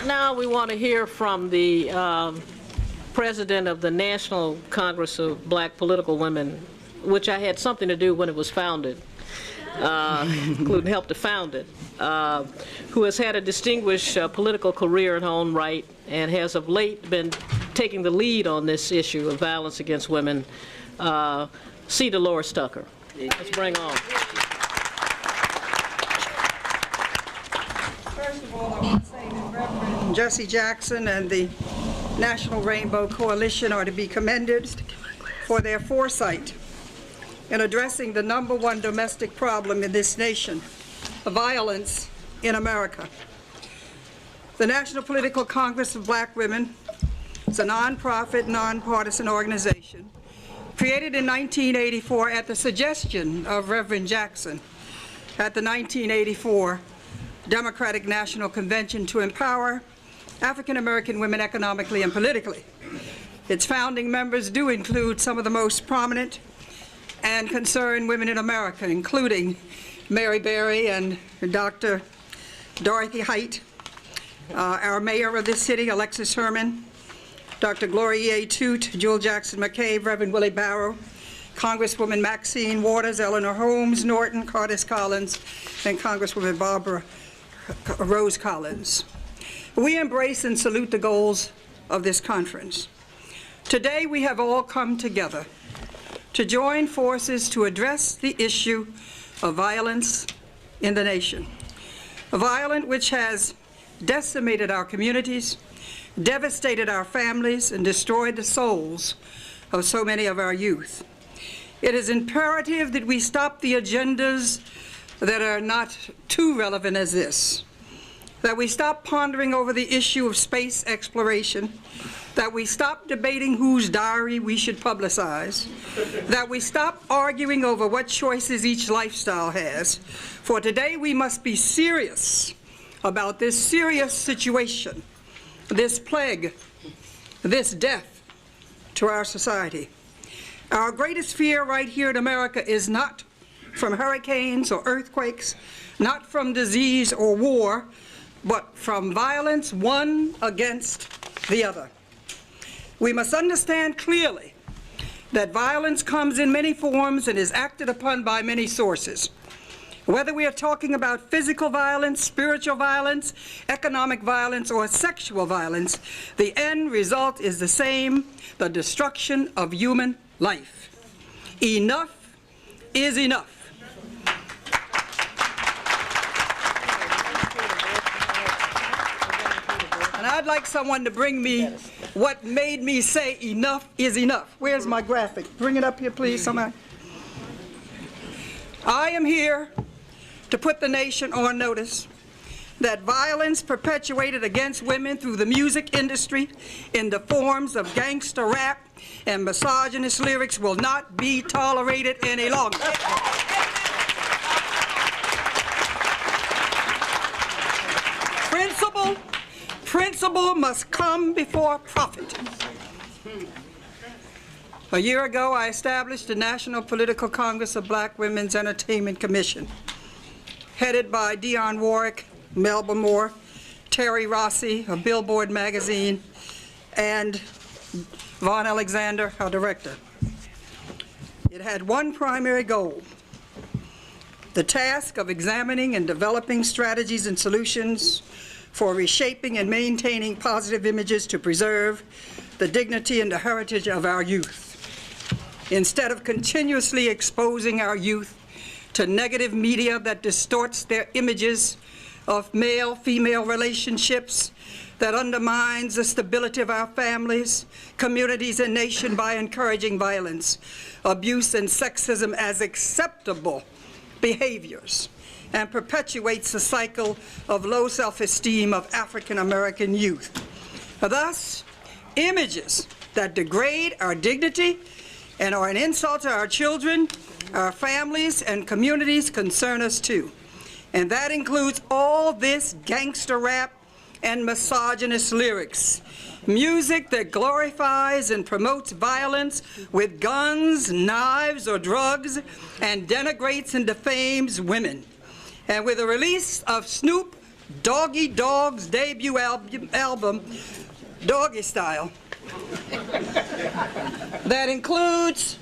Now we want to hear from the president of the National Congress of Black Political Women, which I had something to do when it was founded, including help to found it, who has had a distinguished political career in her own right and has of late been taking the lead on this issue of violence against women. C. Deloris Tucker. Let's bring on. First of all, I want to say that Reverend Jesse Jackson and the National Rainbow Coalition are to be commended for their foresight in addressing the #1 domestic problem in this nation, violence in America. The National Political Congress of Black Women is a nonprofit, nonpartisan organization created in 1984 at the suggestion of Reverend Jackson at the 1984 Democratic National Convention to empower African American women economically and politically. Its founding members do include some of the most prominent and concerned women in America, including Mary Berry and Dr. Dorothy Height, our mayor of this city, Alexis Herman, Dr. Gloria A. Toot, Jewel Jackson McCabe, Reverend Willie Barrow, Congresswoman Maxine Waters, Eleanor Holmes Norton, Curtis Collins, and Congresswoman Barbara Rose Collins. We embrace and salute the goals of this conference. Today we have all come together to join forces to address the issue of violence in the nation. A violence which has decimated our communities, devastated our families, and destroyed the souls of so many of our youth. It is imperative that we stop the agendas that are not too relevant as this, that we stop pondering over the issue of space exploration, that we stop debating whose diary we should publicize, that we stop arguing over what choices each lifestyle has. For today we must be serious about this serious situation, this plague, this death to our society. Our greatest fear right here in America is not from hurricanes or earthquakes, not from disease or war, but from violence one against the other. We must understand clearly that violence comes in many forms and is acted upon by many sources. Whether we are talking about physical violence, spiritual violence, economic violence, or sexual violence, the end result is the same: the destruction of human life. Enough is enough. And I'd like someone to bring me what made me say enough is enough. Where's my graphic? Bring it up here, please, somebody. I am here to put the nation on notice that violence perpetuated against women through the music industry in the forms of gangsta rap and misogynist lyrics will not be tolerated any longer. Principle must come before profit. A year ago, I established the National Political Congress of Black Women's Entertainment Commission, headed by Dionne Warwick, Melba Moore, Terry Rossi of Billboard magazine, and Vaughn Alexander, our director. It had one primary goal: the task of examining and developing strategies and solutions for reshaping and maintaining positive images to preserve the dignity and the heritage of our youth, instead of continuously exposing our youth to negative media that distorts their images of male-female relationships, that undermines the stability of our families, communities, and nation by encouraging violence, abuse, and sexism as acceptable behaviors, and perpetuates the cycle of low self-esteem of African American youth. Thus, images that degrade our dignity and are an insult to our children, our families, and communities concern us too. And that includes all this gangster rap and misogynist lyrics. Music that glorifies and promotes violence with guns, knives, or drugs, and denigrates and defames women. And with the release of Snoop Doggy Dog's debut album, Doggy Style, that includes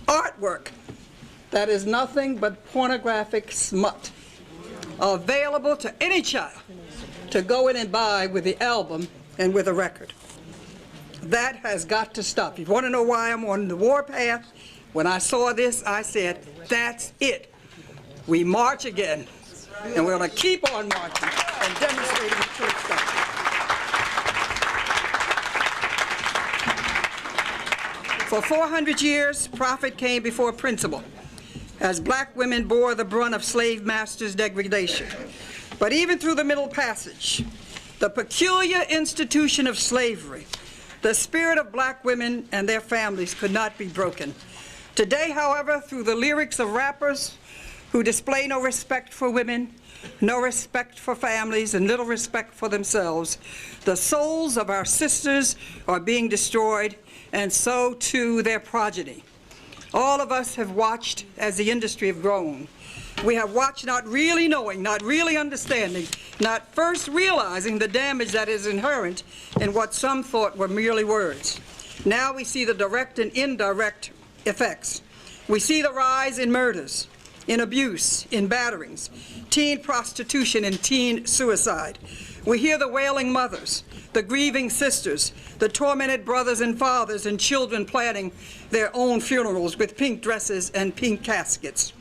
artwork that is nothing but pornographic smut, available to any child to go in and buy with the album and with a record. That has got to stop. You want to know why I'm on the warpath? When I saw this, I said, that's it. We march again, and we're going to keep on marching and demonstrating the truth stuff. For 400 years, profit came before principle, as black women bore the brunt of slave masters' degradation. But even through the Middle Passage, the peculiar institution of slavery, the spirit of black women and their families could not be broken. Today, however, through the lyrics of rappers who display no respect for women, no respect for families, and little respect for themselves, the souls of our sisters are being destroyed, and so too their progeny. All of us have watched as the industry have grown. We have watched not really knowing, not really understanding, not first realizing the damage that is inherent in what some thought were merely words. Now we see the direct and indirect effects. We see the rise in murders, in abuse, in batterings, teen prostitution, and teen suicide. We hear the wailing mothers, the grieving sisters, the tormented brothers and fathers and children planning their own funerals with pink dresses and pink caskets.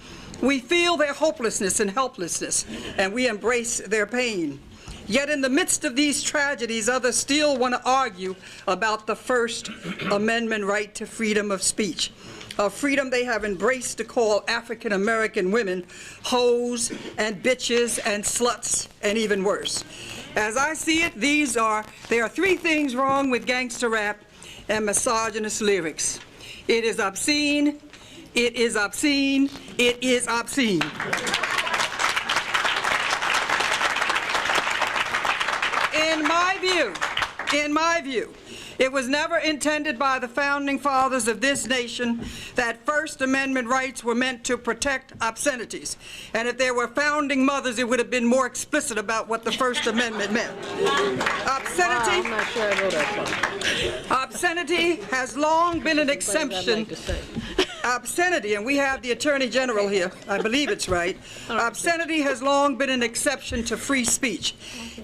We feel their hopelessness and helplessness, and we embrace their pain. Yet in the midst of these tragedies, others still want to argue about the First Amendment right to freedom of speech, a freedom they have embraced to call African American women hoes and bitches and sluts and even worse. As I see it, there are three things wrong with gangster rap and misogynist lyrics. It is obscene, it is obscene, it is obscene. In my view, it was never intended by the founding fathers of this nation that First Amendment rights were meant to protect obscenities. And if there were founding mothers, it would have been more explicit about what the First Amendment meant. Obscenity, I'm not sure I know that song. Obscenity has long been an exemption. Obscenity, and we have the Attorney General here, I believe it's right. Obscenity has long been an exception to free speech.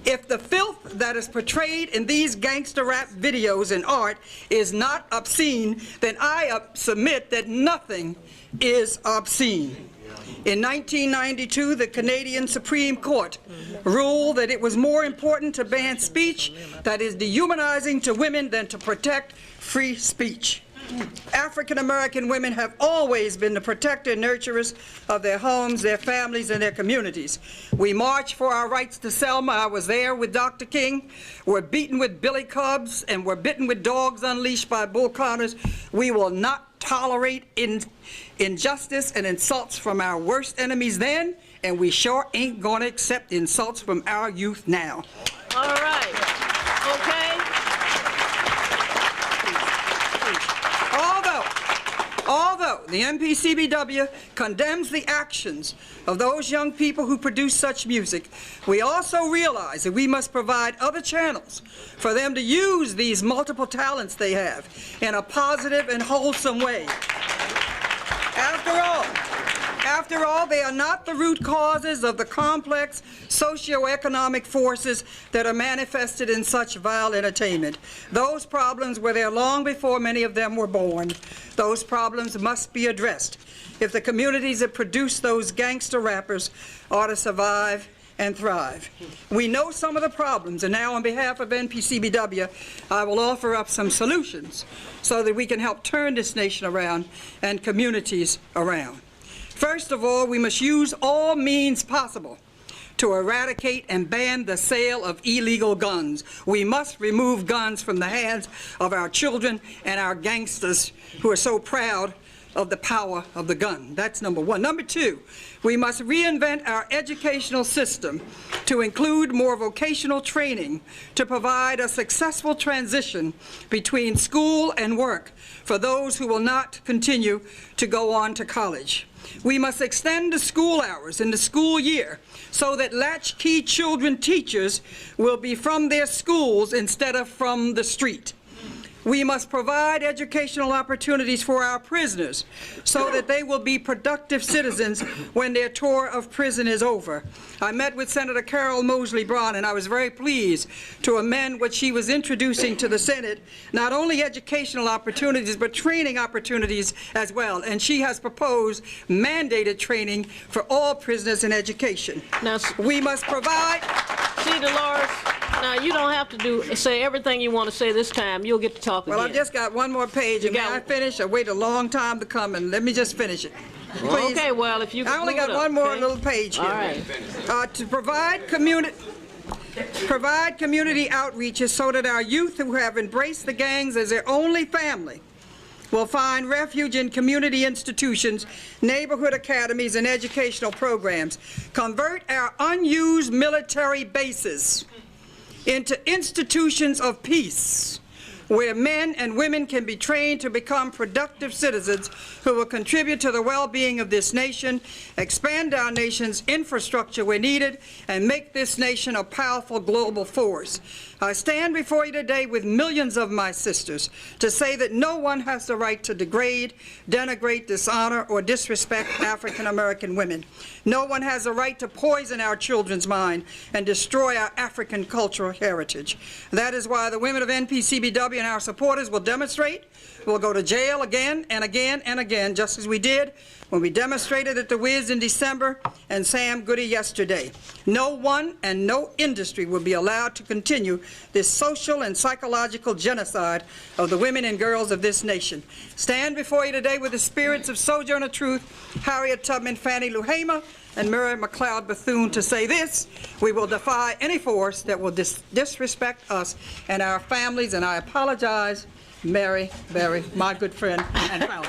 If the filth that is portrayed in these gangster rap videos and art is not obscene, then I submit that nothing is obscene. In 1992, the Canadian Supreme Court ruled that it was more important to ban speech that is dehumanizing to women than to protect free speech. African American women have always been the protector and nurturers of their homes, their families, and their communities. We march for our rights to Selma. I was there with Dr. King. We're beaten with billy clubs, and we're bitten with dogs unleashed by bull connors. We will not tolerate injustice and insults from our worst enemies then, and we sure ain't going to accept insults from our youth now. All right. Okay. Although the MPCBW condemns the actions of those young people who produce such music, we also realize that we must provide other channels for them to use these multiple talents they have in a positive and wholesome way. After all, they are not the root causes of the complex socioeconomic forces that are manifested in such vile entertainment. Those problems were there long before many of them were born. Those problems must be addressed if the communities that produce those gangster rappers are to survive and thrive. We know some of the problems, and now on behalf of NPCBW, I will offer up some solutions so that we can help turn this nation around and communities around. First of all, we must use all means possible to eradicate and ban the sale of illegal guns. We must remove guns from the hands of our children and our gangsters who are so proud of the power of the gun. That's number one. Number two, we must reinvent our educational system to include more vocational training to provide a successful transition between school and work for those who will not continue to go on to college. We must extend the school hours in the school year so that latchkey children teachers will be from their schools instead of from the street. We must provide educational opportunities for our prisoners so that they will be productive citizens when their tour of prison is over. I met with Senator Carol Moseley Braun, and I was very pleased to amend what she was introducing to the Senate, not only educational opportunities, but training opportunities as well. And she has proposed mandated training for all prisoners in education. Now, we must provide... See, Deloris, now you don't have to say everything you want to say this time. You'll get to talk again. Well, I've just got one more page, and may I finish? I wait a long time to come, and let me just finish it. Please. Okay, well, if you can I only got one more little page here. All right. To provide community outreaches so that our youth who have embraced the gangs as their only family will find refuge in community institutions, neighborhood academies, and educational programs. Convert our unused military bases into institutions of peace, where men and women can be trained to become productive citizens who will contribute to the well-being of this nation, expand our nation's infrastructure where needed, and make this nation a powerful global force. I stand before you today with millions of my sisters to say that no one has the right to degrade, denigrate, dishonor, or disrespect African American women. No one has the right to poison our children's mind and destroy our African cultural heritage. That is why the women of NPCBW and our supporters will demonstrate. We'll go to jail again and again and again, just as we did when we demonstrated at the Wiz in December and Sam Goody yesterday. No one and no industry will be allowed to continue this social and psychological genocide of the women and girls of this nation. Stand before you today with the spirits of Sojourner Truth, Harriet Tubman, Fannie Lou Hamer, and Mary McLeod Bethune to say this: we will defy any force that will disrespect us and our families, and I apologize, Mary Berry, my good friend and founder.